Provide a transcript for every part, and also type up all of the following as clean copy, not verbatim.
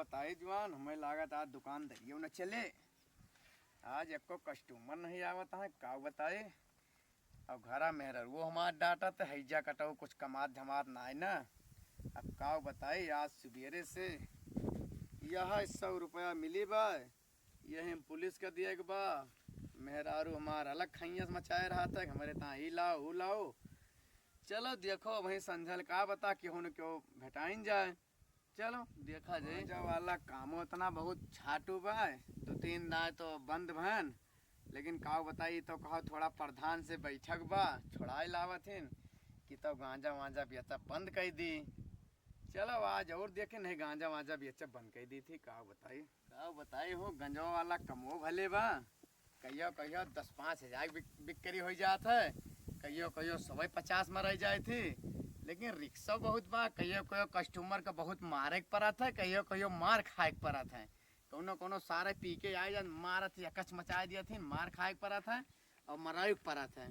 बताई जवान, हमें लागत आज दुकान धरियो न चले। आज एको कस्टमर नहीं आवत है, का बताए। अब घरा मेहर वो हमार डाटा तो हैजा कटाओ कुछ कमात धमात ना है ना। अब का बताई आज सवेरे से यह 100 रुपया मिली बा, यही पुलिस का दिए के बा। मेहरारू हमार अलग खैयस मचाए रहा था हमारे ता ही लाओ हु लाओ। चलो देखो वही संझल का बता क्यों न क्यों भेटाइन जाए। चलो देखा जाए। जब वाला कामो इतना बहुत छाटू बा, 2-3 दाए तो बंद भन, लेकिन का बताई तो कहो थोड़ा प्रधान से बैठक बा, छोड़ाई लावथिन कि तो गांजा वांजा बेचा बंद कर दी। चलो आज और देखे नहीं गांजा वांजा बेचा बंद कर दी थी। का बताई हो गंजवा वाला कमो भले बा, कहियो कहियो 10-5 हजार बिक्री हो जात है, कहियो कहियो 150 में रह जाए थी। लेकिन रिक्शा बहुत बा, कहियो कहियो कस्टमर का बहुत मारे के पड़त है, कहियो कहियो मार खाए के पड़त है। कोनो कोनो सारे पी के आए जा मारत यकच मचा दिया थी, मार खाए के पड़त है और मराई के पड़त है।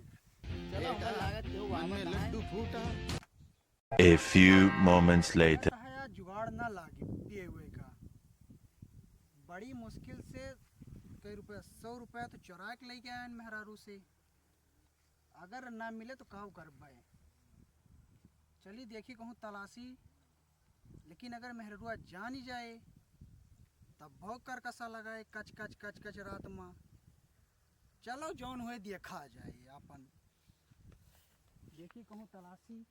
चलो हमें लागत केहू आवत लड्डू फूटा। A few moments later. जुगाड़ ना लागे पिए हुए का, बड़ी मुश्किल से कई रुपया 100 रुपया तो चुरा के लेके आए मेहरारू से। अगर ना मिले तो काहू कर पाए, चली देखी कहूँ तलाशी। लेकिन अगर मेहरुआ जान ही जाए तब भोग कर कसा लगाए कच कच कच कच रात में। चलो जौन हुए देखा जाए अपन, देखी कहूँ तलाशी।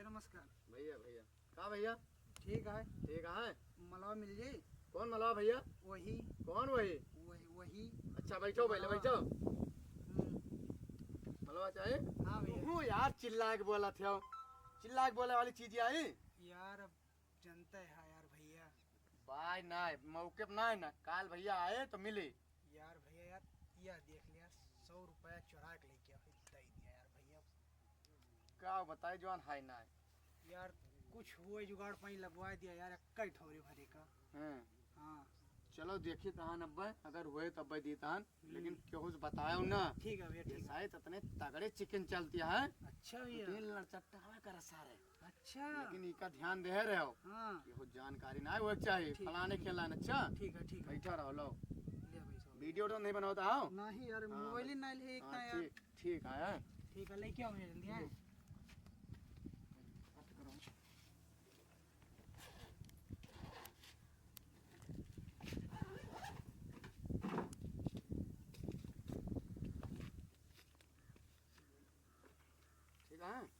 नमस्कार भैया भैया का भैया ठीक है। ठीक है। मलवा मिल जाए। कौन मलवा भैया? वही कौन वही? वही। अच्छा बैठो पहले बैठो। मलवा चाहे? हाँ भैया। तू यार चिल्ला के बोला थे, चिल्ला के बोले वाली चीज आई यार। अब जनता है यार भैया। भाई ना मौके पे ना है ना, काल भैया आए तो मिले यार भैया। यार यह देख लिया 100 रुपया चुरा के लेके दे दिया यार भैया। का बताए जवान है ना यार कुछ हुए जुगाड़ पानी लगवा दिया यार, कई ठोरे भरे का। हाँ चलो देखिए तहान अब्बा, अगर हुए तब दीतान, लेकिन केहू से बतायो ना। ठीक है भैया ठीक है। शायद इतने तगड़े चिकन चलती है। अच्छा भैया। तेल लड़चट्टा हमें कर सारे। अच्छा लेकिन इका ध्यान दे रहे हो। हाँ केहू जानकारी ना हो चाहिए फलाने खिलाने। अच्छा ठीक है ठीक है। बैठा रहो लो। ले भाई साहब। वीडियो तो नहीं बनाता हो? नहीं यार मोबाइल ही ना ले एक ना यार। ठीक ठीक है। ठीक है लेके आओ भैया जल्दी है।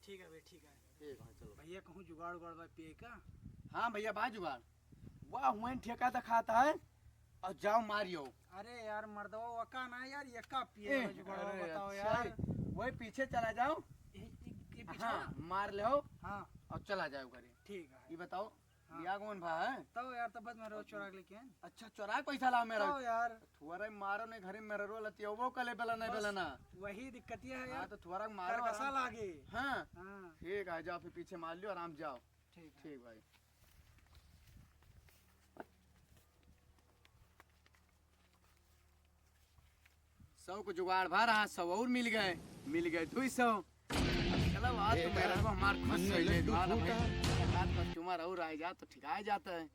ठीक है भैया ठीक है। ठीक है चलो भैया कहूँ जुगाड़ उगाड़ बा पिए का। हाँ भैया बा जुगाड़। वाह हुआ ठेका दिखाता है और जाओ मारियो। अरे यार मर्दवा वका ना यार, ये का पिए का जुगाड़ बताओ अच्छा, यार। वही पीछे चला जाओ। ये पीछे हाँ, मार ले हो हाँ और चला जाओ घरे। ठीक है। ये बताओ हाँ। लिया कौन भा है? तो यार तब मैं रोज चुरा के लेके आए। अच्छा चोरा पैसा ला मेरा तो यार थुआरा मारो ने घरे मेरा रो लतिया वो कले बेला नहीं बेला ना। वही दिक्कत है हाँ यार। तो थुआरा मारो कर कसा आराम। लागे। हाँ हाँ ठीक है जाओ फिर पीछे मार लियो आराम जाओ। ठीक है। ठीक भाई। सौ को जुगाड़ भा रहा, 100 और मिल गए 200। चलो आज तो मेरा को हमार खुश हो गए कस्टमर और आ जा तो ठिकाए जाता है।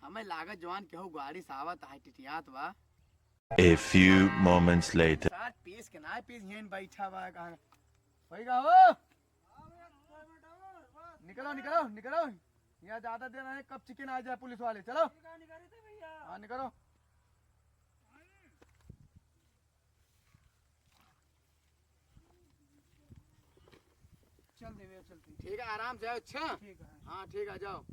हमें लागत जवान केहू गाड़ी सावत है टिटियात बा। A few moments later. 60 piece के ना पीस यहीं बैठा बा कहां होएगा हो। निकलो निकलो निकलो, यहाँ ज्यादा देर है कब चिकन आ जाए पुलिस वाले। चलो हाँ निकलो। चल दे भैया चलते। ठीक है आराम से आओ। अच्छा ठीक है। हाँ ठीक है जाओ।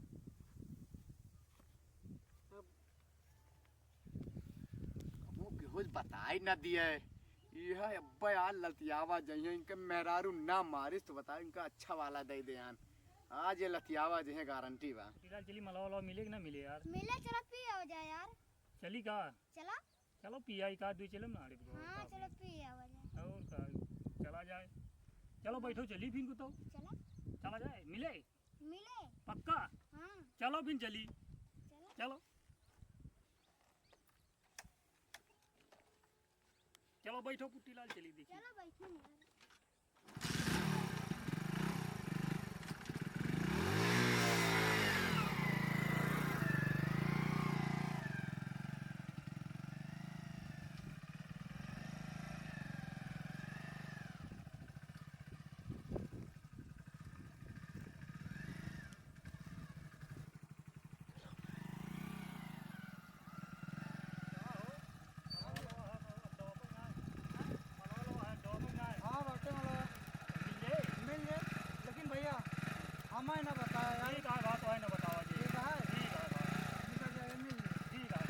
कुछ बताई ना दिया है यह अब्बा यार लतियावा जइयो इनके मेहरारू ना मारिस तो बता इनका अच्छा वाला दे दे यार। आज ये लतियावा जो गारंटी बा। चली मलावा मिले कि ना मिले यार? मिले चलो पी हो जाए यार। चली का चला। चलो पिया का दू चलम ना हाँ चलो पी हो जाए। और का चला जाए। चलो बैठो चली फिर को तो चला। चला जाए मिले मिले पक्का। हाँ चलो फिर चली चलो। चलो। चलो बैठो पुट्टी लाल चली देखिए। चलो बैठो यार। हाँ बाटे वाला मिल जाए, लेकिन भैया हमें ना बताया यार। ठीक है बात है ना बतावा जी। ठीक है ठीक है भाई, निकल जाएगा, मिल जाए। ठीक है।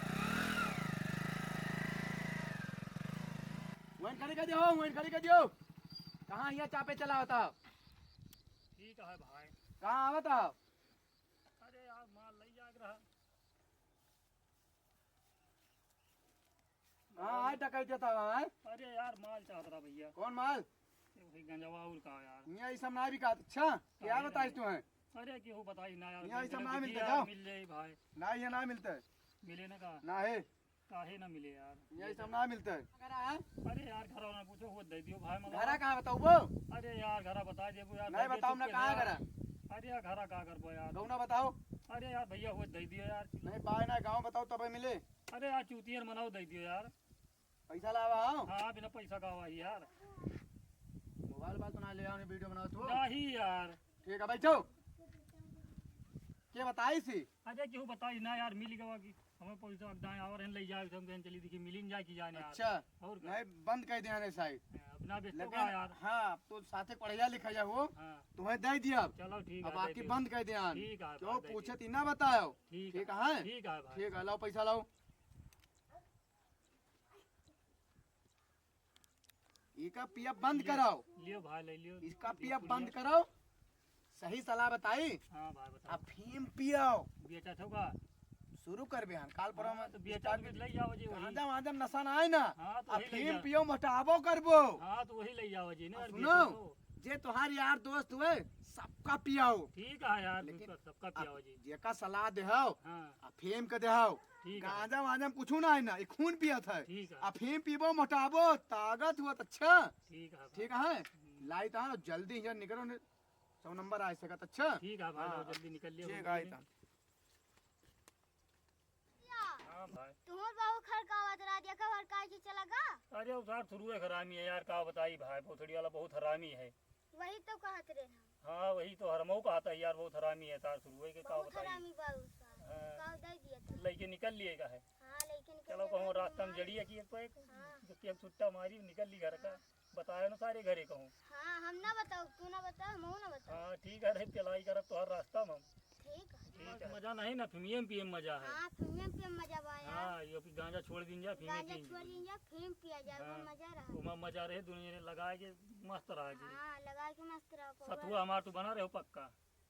वहीं खड़ी कर दियो, वहीं खड़ी कर दियो। कहाँ यहाँ चापे चला होता? ठीक है भाई। कहाँ आवत हो? अरे यार माल लई जाग रहा। कहाँ आए डकैते था वहाँ? अरे यार माल चाहत रहा भैया। कौन माल? ये वही गंजवा उल का यार। यहाँ ये सब ना भी का अच्छा क्या बताइस तू है? अरे क्यों बताई ना यार। यहाँ ये सब ना मिलते यार, जाओ। मिल जाए भाई। ना ये ना मिलते मिले ना का ना है, काहे ना मिले यार। यहाँ ये सब ना मिलते। अरे यार घर ना पूछो वो दे दियो भाई मला। घरा कहाँ बताओ वो? अरे यार घर बता दे यार। नहीं बताओ ना कहाँ घरा? अरे यार घर का करबो यार। गाँव ना बताओ। अरे यार भैया वो दे दियो यार। नहीं पाए ना गाँव बताओ तब मिले। अरे यार चूतियर मनाओ दे दियो यार। पैसा लावा आओ। हाँ बिना पैसा का हुआ यार। मोबाइल बात बना ले आओ, वीडियो बनाओ तू। नहीं यार। ठीक है बैठो। क्या बताई सी? अरे क्यों बताई ना यार मिल गवा की हमें पैसा दाएं और ले जाए हम कहीं चली थी मिल जाए की जाने यार। अच्छा और क्या? नहीं बंद कर दिया साइड। अपना बेचो लेकिन का यार। हाँ तो साथे पढ़िया लिखा हो हाँ तुम्हें दे दिया। चलो ठीक है। अब बाकी बंद कर दिया। ठीक है क्यों भाई, पूछे तीन ना बताओ। ठीक ठीक है है ठीक है भाई। ठीक है लाओ पैसा लाओ। इसका पिया बंद कराओ, लियो भाई ले लियो। इसका पिया बंद कराओ। सही सलाह बताई। हाँ भाई बता। अब फीम पियाओ बेचा होगा शुरू कर बिहान काल पर हम तो बेचा के ले जाओ जी वही। गांजा वांजा नशा ना आए ना। हाँ तो अब वही ले फीम जाओ। पियो मोटाबो करबो। हाँ तो वही ले जाओ जी ना। सुनो जे तुम्हार यार दोस्त हुए सबका पियाओ। ठीक है यार लेकिन- सबका पियाओ जी। जेका सलाह देहो हाँ अफीम के देहो। ठीक है गांजा वांजा में कुछ ना है ना, ये खून पिया था। ठीक है अफीम पीबो मोटाबो ताकत हुआ अच्छा। ठीक है भाई। ठीक है लाई था जल्दी यहाँ निकलो ने 100 नंबर आ सकत अच्छा। ठीक है भाई हाँ, लो, जल्दी निकल लियो। ठीक है हाँ भाई। तुम्हार बाबू खड़कावत रहा देखा हड़का की चला गा। अरे उसार शुरू है हरामी है यार का बताई भाई भोसड़ी वाला बहुत हरामी है। वही तो कहत रहे हम। हाँ वही तो हरमऊ कहता है यार बहुत हरामी है तार शुरू है के का बहुत बताई। हरामी बाबू साहब। हाँ। का दे दिया था। लेके निकल लिए का है। हां लेकिन चलो कहूँ रास्ता में जड़ी है कि एक तो एक हाँ। कि अब छुट्टा मारी निकल ली घर का बताया ना सारे घरे कहूँ। हां हम ना बताओ तू ना बताओ मऊ ना बताओ। हाँ ठीक है रे चलाई करब तो हर रास्ता में। ठीक है। ठीक है मजा नहीं ना फिमियम पियम मजा है। हां फिल्म पे मजा आया। हाँ ये भी गांजा छोड़ दिन जा फिमी गांजा पी छोड़ दीजिए फिल्म पिया जाए वो हाँ। मजा रहा। उमा मजा रहे दुनिया ने लगाए के मस्त रहा जी। हां लगा के मस्त रहो। सतुआ हमार तो बना रहे हो पक्का।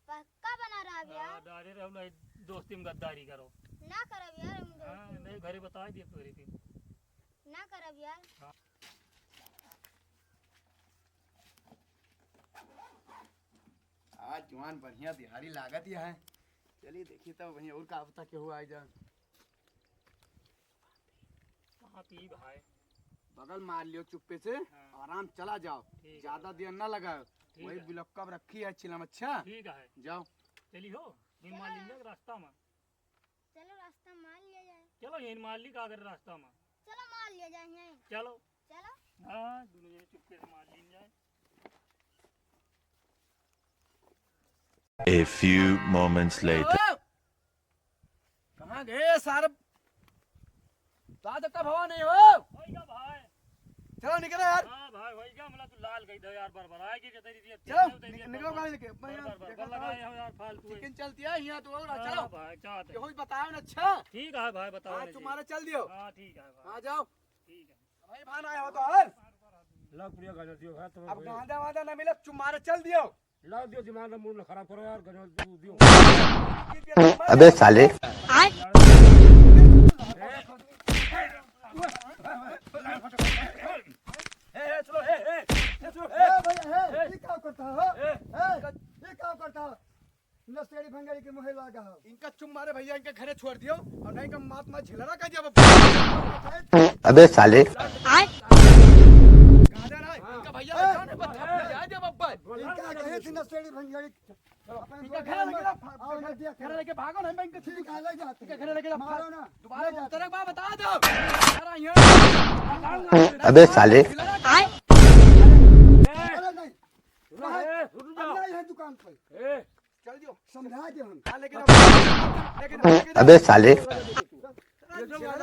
पक्का बना रहा अब हाँ यार। डारे रहो नहीं दोस्ती में गद्दारी करो। ना करब यार हम हाँ नहीं घरे बता दिए तो फिर ना करब यार। आज जवान बढ़िया दिहाड़ी लागत ही है। चलिए देखिए तब वहीं और का पता के हुआ जा कहाँ पी भाई। बगल मार लियो चुप्पे से। हाँ। आराम चला जाओ, ठीक है। ज्यादा देर ना लगाओ। ठीक वही है। बिलक्कब रखी है चिलम अच्छा। ठीक है जाओ चली हो इन मार लीजिए रास्ता में। चलो रास्ता मान लिया जाए। चलो इन मार ली का अगर रास्ता में। चलो मान लिया जाए यहीं। चलो चलो हाँ दोनों जने चुपके से मार ली जाए। A few moments later. कहाँ गए सारे? कब हवा नहीं हो? वही का भाई। चलो निकलो यार। हाँ भाई वही का मतलब तू लाल गई दो यार बरबराए की तेरी दी चलो निकलो गाड़ी लेके। बरबर लगाए हो यार फालतू है। चिकन चलती है यहाँ तो और हाँ चलो। भाई चाहते ये कोई बताओ ना अच्छा। ठीक है भाई बताओ आज ना जी। तुम्हारे चल दियो। हाँ ठीक है भाई हाँ जाओ ठीक है। भाई भान आया हो तो हर। लाख प्रिया गाजर दियो है तो अब गांजा वांजा न मिले तुम्हारे चल दियो। लाख दियो दिमाग ना मूड ना खराब करो यार गाजर दियो। अबे साले चलो ये क्या करता हो? ये क्या करता हो? नशेड़ी भंगारी के मुहे लागा हो। इनका चुम मारे भैया इनके घरे छोड़ दियो और नहीं का मात झिलरा का जब अबे साले मेरे से नसेड़ी भंजड़ी घर लेके भागो ना बैंक ठीक है ले जाते घर लेके जा मारो ना दोबारा तेरे को बता दो अबे साले अरे नहीं नहीं है दुकान पर चल दियो समझा दे हम लेकिन अबे साले लेकिन